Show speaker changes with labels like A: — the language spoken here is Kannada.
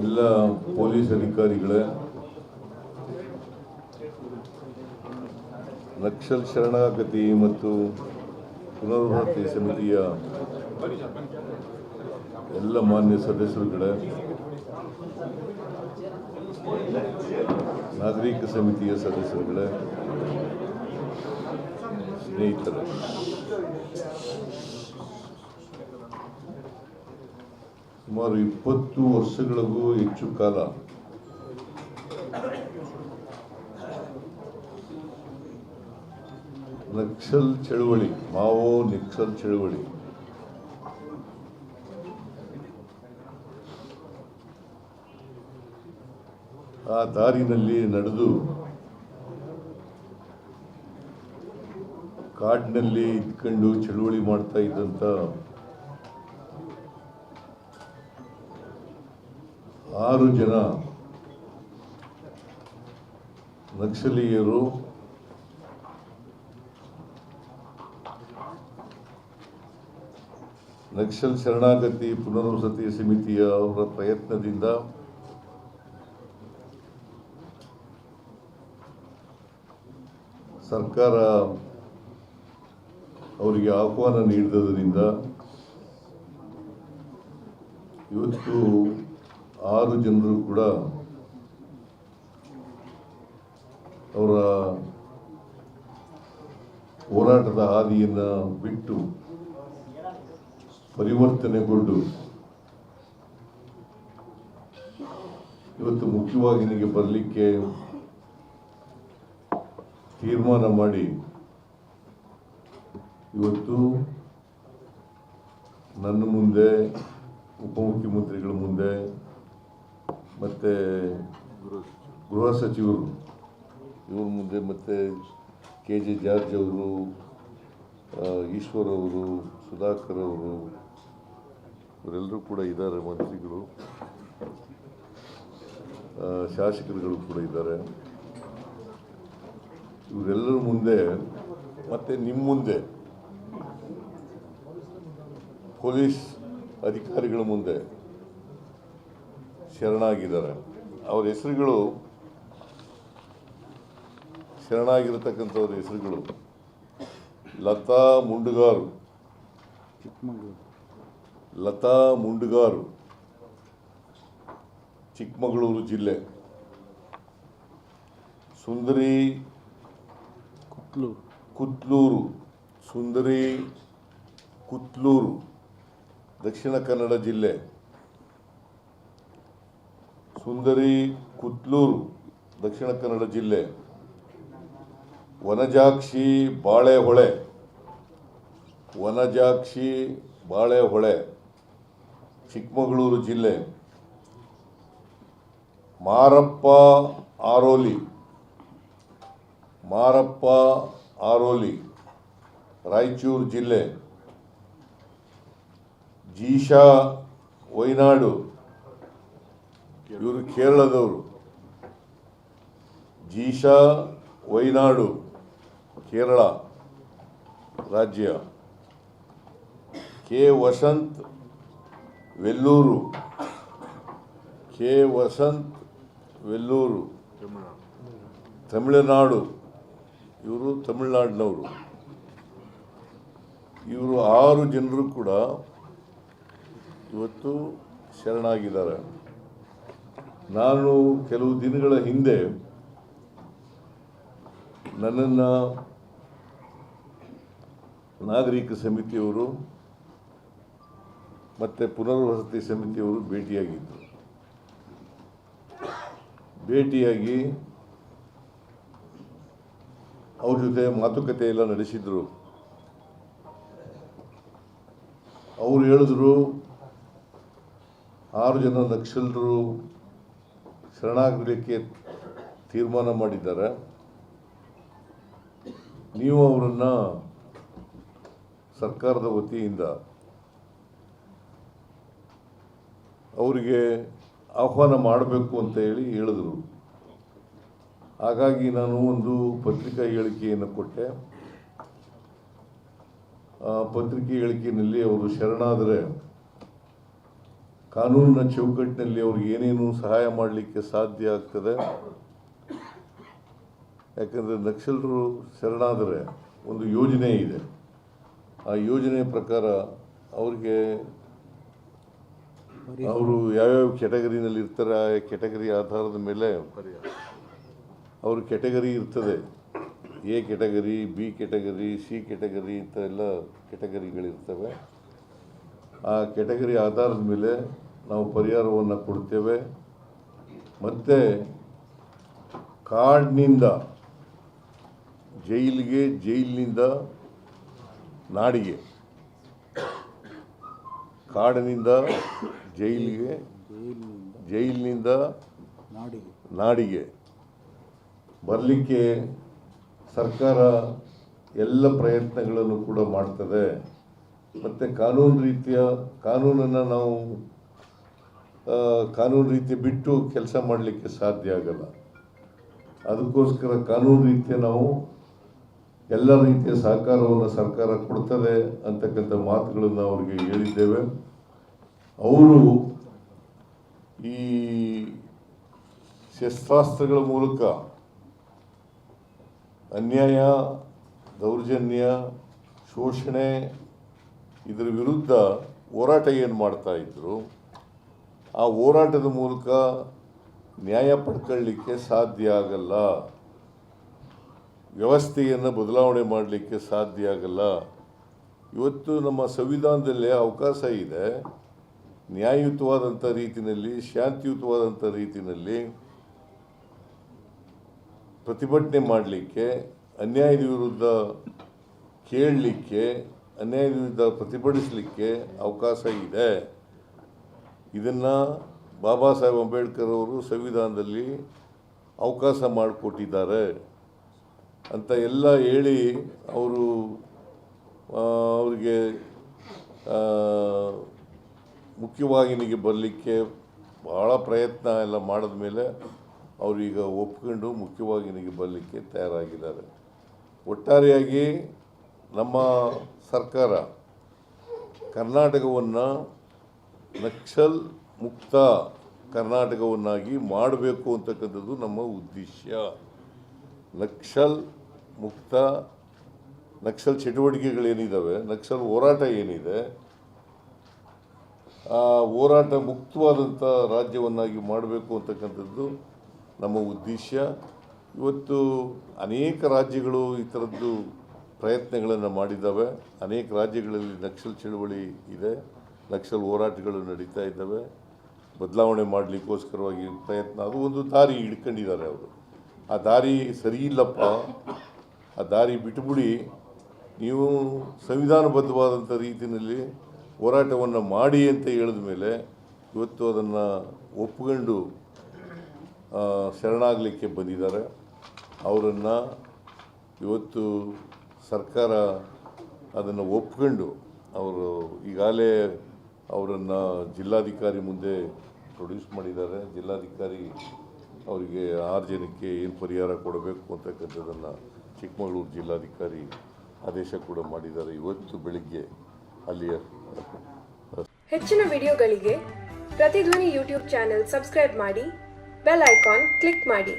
A: ಎಲ್ಲ ಪೊಲೀಸ್ ಅಧಿಕಾರಿಗಳೇ, ನಕ್ಸಲ್ ಶರಣಾಗತಿ ಮತ್ತು ಪುನರ್ವಸತಿ ಸಮಿತಿಯ ಎಲ್ಲ ಮಾನ್ಯ ಸದಸ್ಯರುಗಳೇ, ನಾಗರಿಕ ಸಮಿತಿಯ ಸದಸ್ಯರುಗಳೇ, ಸ್ನೇಹಿತರೆ, ಸುಮಾರು 20 ವರ್ಷಗಳಿಗೂ ಹೆಚ್ಚು ಕಾಲ ನಕ್ಸಲ್ ಚಳವಳಿ, ಮಾವೋ ನಕ್ಸಲ್ ಚಳವಳಿ ಆ ದಾರಿನಲ್ಲಿ ನಡೆದು ಕಾಡಿನಲ್ಲಿ ಇದ್ಕೊಂಡು ಚಳವಳಿ ಮಾಡ್ತಾ ಇದ್ದಂಥ 6 ಜನ ನಕ್ಸಲೀಯರು ನಕ್ಸಲ್ ಶರಣಾಗತಿ ಪುನರ್ವಸತಿ ಸಮಿತಿಯ ಅವರ ಪ್ರಯತ್ನದಿಂದ ಸರ್ಕಾರ ಅವರಿಗೆ ಆಹ್ವಾನ ನೀಡಿದ್ದರಿಂದ ಇವತ್ತು 6 ಜನರು ಕೂಡ ಅವರ ಹೋರಾಟದ ಹಾದಿಯನ್ನು ಬಿಟ್ಟು ಪರಿವರ್ತನೆಗೊಂಡು ಇವತ್ತು ಮುಖ್ಯವಾಹಿನಿಗೆ ಬರಲಿಕ್ಕೆ ತೀರ್ಮಾನ ಮಾಡಿ ಇವತ್ತು ನನ್ನ ಮುಂದೆ, ಉಪಮುಖ್ಯಮಂತ್ರಿಗಳ ಮುಂದೆ ಮತ್ತು ಗೃಹ ಸಚಿವರು ಇವ್ರ ಮುಂದೆ ಮತ್ತು KJ ಜಾರ್ಜ್ ಅವರು, ಈಶ್ವರ್ ಅವರು, ಸುಧಾಕರ್ ಅವರು, ಇವರೆಲ್ಲರೂ ಕೂಡ ಇದ್ದಾರೆ, ಮಂತ್ರಿಗಳು, ಶಾಸಕರುಗಳು ಕೂಡ ಇದ್ದಾರೆ. ಇವರೆಲ್ಲರ ಮುಂದೆ ಮತ್ತು ನಿಮ್ಮ ಮುಂದೆ ಪೊಲೀಸ್ ಅಧಿಕಾರಿಗಳ ಮುಂದೆ ಶರಣಾಗಿದ್ದಾರೆ. ಅವರ ಹೆಸರುಗಳು, ಶರಣಾಗಿರತಕ್ಕಂಥವ್ರ ಹೆಸರುಗಳು: ಲತಾ ಮುಂಡುಗಾರು, ಲತಾ ಮುಂಡುಗಾರು, ಚಿಕ್ಕಮಗಳೂರು ಜಿಲ್ಲೆ; ಸುಂದರಿ ಕುತ್ಲೂರು, ಸುಂದರಿ ಕುತ್ಲೂರು, ದಕ್ಷಿಣ ಕನ್ನಡ ಜಿಲ್ಲೆ; ಸುಂದರಿ ಕುತ್ಲೂರು, ದಕ್ಷಿಣ ಕನ್ನಡ ಜಿಲ್ಲೆ; ವನಜಾಕ್ಷಿ ಬಾಳೆಹೊಳೆ, ವನಜಾಕ್ಷಿ ಬಾಳೆಹೊಳೆ, ಚಿಕ್ಕಮಗಳೂರು ಜಿಲ್ಲೆ; ಮಾರಪ್ಪ ಆರೋಲಿ, ಮಾರಪ್ಪ ಆರೋಲಿ, ರಾಯಚೂರು ಜಿಲ್ಲೆ; ಜೀಶಾ ವೈನಾಡು, ಇವರು ಕೇರಳದವರು; ಜೀಶಾ ವೈನಾಡು, ಕೇರಳ ರಾಜ್ಯ; ಕೆ ವಸಂತ್ ವೆಲ್ಲೂರು, ಕೆ ವಸಂತ್ ವೆಲ್ಲೂರು, ತಮಿಳುನಾಡು, ಇವರು ತಮಿಳುನಾಡಿನವರು. ಇವರು 6 ಜನರು ಕೂಡ ಇವತ್ತು ಶರಣಾಗಿದ್ದಾರೆ. ನಾನು ಕೆಲವು ದಿನಗಳ ಹಿಂದೆ ನನ್ನನ್ನು ನಾಗರಿಕ ಸಮಿತಿಯವರು ಮತ್ತು ಪುನರ್ವಸತಿ ಸಮಿತಿಯವರು ಭೇಟಿಯಾಗಿದ್ದರು. ಭೇಟಿಯಾಗಿ ಅವ್ರ ಜೊತೆ ಮಾತುಕತೆ ಎಲ್ಲ ನಡೆಸಿದರು. ಅವರು ಹೇಳಿದ್ರು, 6 ಜನ ನಕ್ಸಲರು ಶರಣಾಗಲಿಕ್ಕೆ ತೀರ್ಮಾನ ಮಾಡಿದ್ದಾರೆ, ನೀವು ಅವರನ್ನು ಸರ್ಕಾರದ ವತಿಯಿಂದ ಅವರಿಗೆ ಆಹ್ವಾನ ಮಾಡಬೇಕು ಅಂತ ಹೇಳಿದರು. ಹಾಗಾಗಿ ನಾನು ಒಂದು ಪತ್ರಿಕಾ ಹೇಳಿಕೆಯನ್ನು ಕೊಟ್ಟೆ. ಆ ಪತ್ರಿಕೆ ಹೇಳಿಕೆಯಲ್ಲಿ ಅವರು ಶರಣಾದರೆ ಕಾನೂನಿನ ಚೌಕಟ್ಟಿನಲ್ಲಿ ಅವ್ರಿಗೆ ಏನೇನು ಸಹಾಯ ಮಾಡಲಿಕ್ಕೆ ಸಾಧ್ಯ ಆಗ್ತದೆ. ಯಾಕಂದರೆ ನಕ್ಸಲರು ಶರಣಾದರೆ ಒಂದು ಯೋಜನೆ ಇದೆ. ಆ ಯೋಜನೆ ಪ್ರಕಾರ ಅವ್ರಿಗೆ ಅವರು ಯಾವ್ಯಾವ ಕ್ಯಾಟಗರಿನಲ್ಲಿ ಇರ್ತಾರೆ, ಆ ಕ್ಯಾಟಗರಿ ಆಧಾರದ ಮೇಲೆ ಅವ್ರ ಕ್ಯಾಟಗರಿ ಇರ್ತದೆ. A category, B category, C category ಇಂಥ ಎಲ್ಲ ಕ್ಯಾಟಗರಿಗಳಿರ್ತವೆ. ಆ ಕ್ಯಾಟಗರಿ ಆಧಾರದ ಮೇಲೆ ನಾವು ಪರಿಹಾರವನ್ನು ಕೊಡ್ತೇವೆ. ಮತ್ತು ಕಾಡಿನಿಂದ ಜೈಲಿಗೆ, ಜೈಲಿನಿಂದ ನಾಡಿಗೆ, ಕಾಡಿನಿಂದ ಜೈಲಿಗೆ, ಜೈಲಿನಿಂದ ನಾಡಿಗೆ ಬರಲಿಕ್ಕೆ ಸರ್ಕಾರ ಎಲ್ಲ ಪ್ರಯತ್ನಗಳನ್ನು ಕೂಡ ಮಾಡ್ತದೆ. ಮತ್ತು ಕಾನೂನನ್ನು ನಾವು ಕಾನೂನು ರೀತಿ ಬಿಟ್ಟು ಕೆಲಸ ಮಾಡಲಿಕ್ಕೆ ಸಾಧ್ಯ ಆಗಲ್ಲ. ಅದಕ್ಕೋಸ್ಕರ ಕಾನೂನು ರೀತಿಯ ನಾವು ಎಲ್ಲ ರೀತಿಯ ಸಹಕಾರವನ್ನು ಸರ್ಕಾರ ಕೊಡ್ತದೆ ಅಂತಕ್ಕಂಥ ಮಾತುಗಳನ್ನು ಅವರಿಗೆ ಹೇಳಿದ್ದೇವೆ. ಅವರು ಈ ಶಸ್ತ್ರಾಸ್ತ್ರಗಳ ಮೂಲಕ ಅನ್ಯಾಯ, ದೌರ್ಜನ್ಯ, ಶೋಷಣೆ ಇದರ ವಿರುದ್ಧ ಹೋರಾಟ ಏನು ಮಾಡ್ತಾ ಇದ್ರು, ಆ ಹೋರಾಟದ ಮೂಲಕ ನ್ಯಾಯ ಪಡ್ಕೊಳ್ಳಿಕ್ಕೆ ಸಾಧ್ಯ ಆಗಲ್ಲ. ವ್ಯವಸ್ಥೆಯನ್ನು ಬದಲಾವಣೆ ಮಾಡಲಿಕ್ಕೆ ಸಾಧ್ಯ ಆಗಲ್ಲ. ಇವತ್ತು ನಮ್ಮ ಸಂವಿಧಾನದಲ್ಲೇ ಅವಕಾಶ ಇದೆ. ನ್ಯಾಯಯುತವಾದಂಥ ರೀತಿಯಲ್ಲಿ, ಶಾಂತಿಯುತವಾದಂಥ ರೀತಿಯಲ್ಲಿ ಪ್ರತಿಭಟನೆ ಮಾಡಲಿಕ್ಕೆ, ಅನ್ಯಾಯದ ವಿರುದ್ಧ ಕೇಳಲಿಕ್ಕೆ, ಅನ್ಯಾಯದ ವಿರುದ್ಧ ಪ್ರತಿಭಟಿಸಲಿಕ್ಕೆ ಅವಕಾಶ ಇದೆ. ಇದನ್ನು ಬಾಬಾ ಸಾಹೇಬ್ ಅಂಬೇಡ್ಕರ್ ಅವರು ಸಂವಿಧಾನದಲ್ಲಿ ಅವಕಾಶ ಮಾಡಿಕೊಟ್ಟಿದ್ದಾರೆ ಅಂತ ಎಲ್ಲ ಹೇಳಿ ಅವರಿಗೆ ಮುಖ್ಯವಾಹಿನಿಗೆ ಬರಲಿಕ್ಕೆ ಭಾಳ ಪ್ರಯತ್ನ ಎಲ್ಲ ಮಾಡಿದ ಮೇಲೆ ಅವರೀಗ ಒಪ್ಕೊಂಡು ಮುಖ್ಯವಾಹಿನಿಗೆ ಬರಲಿಕ್ಕೆ ತಯಾರಾಗಿದ್ದಾರೆ. ಒಟ್ಟಾರೆಯಾಗಿ ನಮ್ಮ ಸರ್ಕಾರ ಕರ್ನಾಟಕವನ್ನು ನಕ್ಸಲ್ ಮುಕ್ತ ಕರ್ನಾಟಕವನ್ನಾಗಿ ಮಾಡಬೇಕು ಅಂತಕ್ಕಂಥದ್ದು ನಮ್ಮ ಉದ್ದೇಶ. ನಕ್ಸಲ್ ಮುಕ್ತ, ನಕ್ಸಲ್ ಚಟುವಟಿಕೆಗಳೇನಿದ್ದಾವೆ, ನಕ್ಸಲ್ ಹೋರಾಟ ಏನಿದೆ, ಆ ಹೋರಾಟ ಮುಕ್ತವಾದಂಥ ರಾಜ್ಯವನ್ನಾಗಿ ಮಾಡಬೇಕು ಅಂತಕ್ಕಂಥದ್ದು ನಮ್ಮ ಉದ್ದೇಶ. ಇವತ್ತು ಅನೇಕ ರಾಜ್ಯಗಳು ಈ ಥರದ್ದು ಪ್ರಯತ್ನಗಳನ್ನು ಮಾಡಿದ್ದಾವೆ. ಅನೇಕ ರಾಜ್ಯಗಳಲ್ಲಿ ನಕ್ಸಲ್ ಚಳುವಳಿ ಇದೆ, ನಕ್ಸಲ್ ಹೋರಾಟಗಳು ನಡೀತಾ ಇದ್ದಾವೆ. ಬದಲಾವಣೆ ಮಾಡಲಿಕ್ಕೋಸ್ಕರವಾಗಿ ಪ್ರಯತ್ನ, ಅದು ಒಂದು ದಾರಿ ಹಿಡ್ಕೊಂಡಿದ್ದಾರೆ ಅವರು. ಆ ದಾರಿ ಸರಿ ಇಲ್ಲಪ್ಪ, ಆ ದಾರಿ ಬಿಟ್ಟುಬಿಡಿ, ನೀವು ಸಂವಿಧಾನಬದ್ಧವಾದಂಥ ರೀತಿಯಲ್ಲಿ ಹೋರಾಟವನ್ನು ಮಾಡಿ ಅಂತ ಹೇಳಿದ ಮೇಲೆ ಇವತ್ತು ಅದನ್ನು ಒಪ್ಕೊಂಡು ಶರಣಾಗಲಿಕ್ಕೆ ಬಂದಿದ್ದಾರೆ. ಅವರನ್ನು ಇವತ್ತು ಸರ್ಕಾರ ಅದನ್ನು ಒಪ್ಕೊಂಡು ಅವರು ಈಗಾಗಲೇ ಅವರನ್ನು ಜಿಲ್ಲಾಧಿಕಾರಿ ಮುಂದೆ ಪ್ರೊಡ್ಯೂಸ್ ಮಾಡಿದ್ದಾರೆ. ಜಿಲ್ಲಾಧಿಕಾರಿ ಅವರಿಗೆ 6 ಜನಕ್ಕೆ ಏನು ಪರಿಹಾರ ಕೊಡಬೇಕು ಅಂತಕ್ಕಂಥದ್ದನ್ನು ಚಿಕ್ಕಮಗಳೂರು ಜಿಲ್ಲಾಧಿಕಾರಿ ಆದೇಶ ಕೂಡ ಮಾಡಿದ್ದಾರೆ. ಇವತ್ತು ಬೆಳಿಗ್ಗೆ ಅಲ್ಲಿಯ
B: ಹೆಚ್ಚಿನ ವಿಡಿಯೋಗಳಿಗೆ ಪ್ರತಿಧ್ವನಿ ಯೂಟ್ಯೂಬ್ ಚಾನೆಲ್ ಸಬ್ಸ್ಕ್ರೈಬ್ ಮಾಡಿ, ಬೆಲ್ ಐಕಾನ್ ಕ್ಲಿಕ್ ಮಾಡಿ.